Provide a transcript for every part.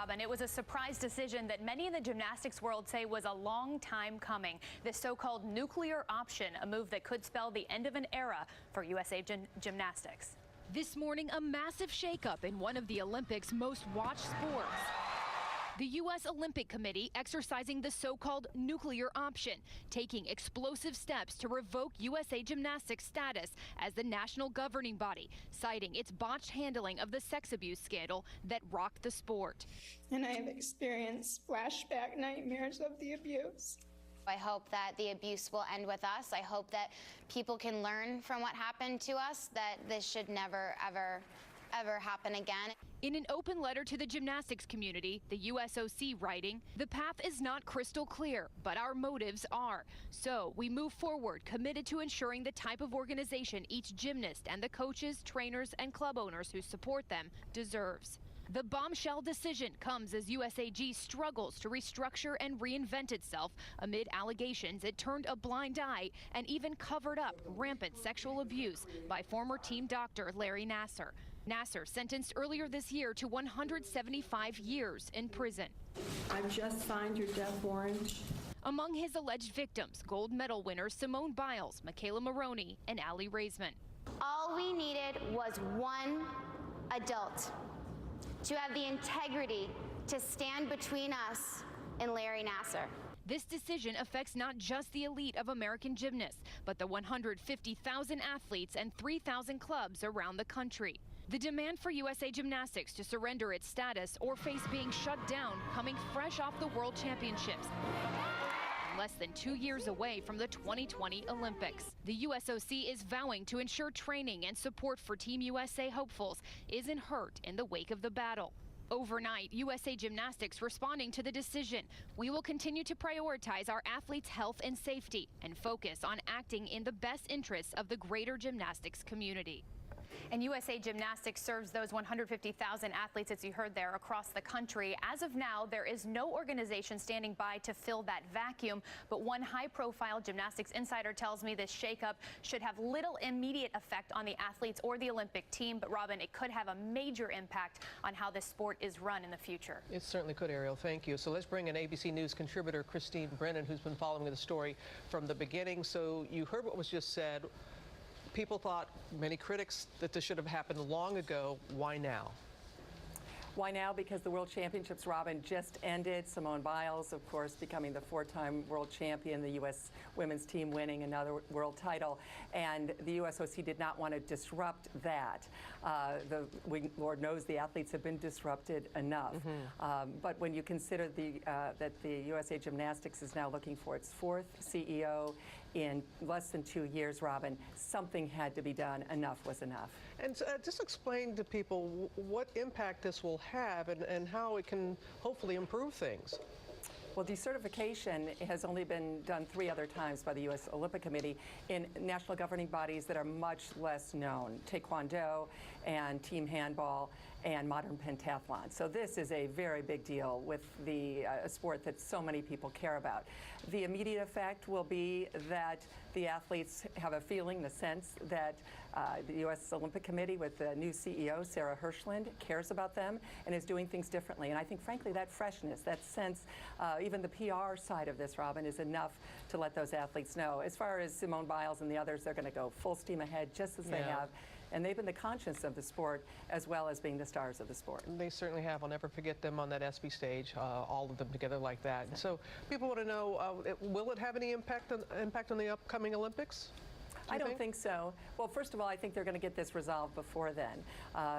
Robin. It was a surprise decision that many in the gymnastics world say was a long time coming. This so-called nuclear option, a move that could spell the end of an era for USA Gymnastics. This morning, a massive shakeup in one of the Olympics' most watched sports. The U.S. Olympic Committee exercising the so-called nuclear option, taking explosive steps to revoke USA Gymnastics status as the national governing body, citing its botched handling of the sex abuse scandal that rocked the sport. And I have experienced flashback nightmares of the abuse. I hope that the abuse will end with us. I hope that people can learn from what happened to us, that this should never, ever happen again. In an open letter to the gymnastics community, the USOC writing, "The path is not crystal clear, but our motives are. So we move forward, committed to ensuring the type of organization each gymnast and the coaches, trainers, and club owners who support them deserves." The bombshell decision comes as USAG struggles to restructure and reinvent itself amid allegations it turned a blind eye and even covered up rampant sexual abuse by former team doctor Larry Nassar. Nassar sentenced earlier this year to 175 years in prison. I've just signed your death warrant. Among his alleged victims, gold medal winners Simone Biles, Michaela Maroney, and Aly Raisman. All we needed was one adult to have the integrity to stand between us and Larry Nassar. This decision affects not just the elite of American gymnasts, but the 150,000 athletes and 3,000 clubs around the country. The demand for USA Gymnastics to surrender its status or face being shut down coming fresh off the World Championships. Less than 2 years away from the 2020 Olympics. The USOC is vowing to ensure training and support for Team USA hopefuls isn't hurt in the wake of the battle. Overnight, USA Gymnastics responding to the decision. "We will continue to prioritize our athletes' health and safety and focus on acting in the best interests of the greater gymnastics community." And USA Gymnastics serves those 150,000 athletes, as you heard there, across the country. As of now, there is no organization standing by to fill that vacuum. But one high-profile gymnastics insider tells me this shakeup should have little immediate effect on the athletes or the Olympic team. But, Robin, it could have a major impact on how this sport is run in the future. It certainly could, Ariel. Thank you. So let's bring in ABC News contributor Christine Brennan, who's been following the story from the beginning. So you heard what was just said. People thought, many critics, that this should have happened long ago. Why now? Why now? Because the World Championships, Robin, just ended. Simone Biles, of course, becoming the four-time world champion, the U.S. women's team winning another world title. And the USOC did not want to disrupt that. Lord knows the athletes have been disrupted enough. But when you consider that the USA Gymnastics is now looking for its fourth CEO in less than 2 years, Robin, something had to be done. Enough was enough. And just explain to people what impact this will have and how it can hopefully improve things. Well, decertification has only been done 3 other times by the U.S. Olympic Committee in national governing bodies that are much less known, Taekwondo and team handball and modern pentathlon. So this is a very big deal with the sport that so many people care about. The immediate effect will be that the athletes have a feeling, the sense that the U.S. Olympic Committee with the new CEO, Sarah Hirshland, cares about them and is doing things differently. And I think, frankly, that freshness, that sense, even the PR side of this, Robin, is enough to let those athletes know. As far as Simone Biles and the others, they're going to go full steam ahead, just as they have. And they've been the conscience of the sport as well as being the stars of the sport. They certainly have. I'll never forget them on that ESPY stage, all of them together like that. And so people want to know, will it have any impact on the upcoming Olympics? I don't think so. Well, first of all, I think they're going to get this resolved before then.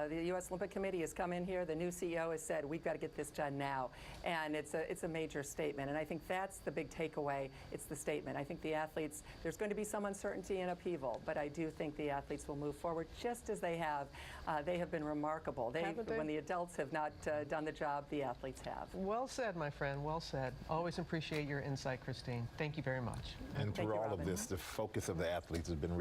The U.S. Olympic Committee has come in here. The new CEO has said, we've got to get this done now. And it's a major statement. And I think that's the big takeaway. It's the statement. I think the athletes, there's going to be some uncertainty and upheaval, but I do think the athletes will move forward just as they have. They have been remarkable. When the adults have not done the job, the athletes have. Well said, my friend. Well said. Always appreciate your insight, Christine. Thank you very much. And through all of this, the focus of the athletes has been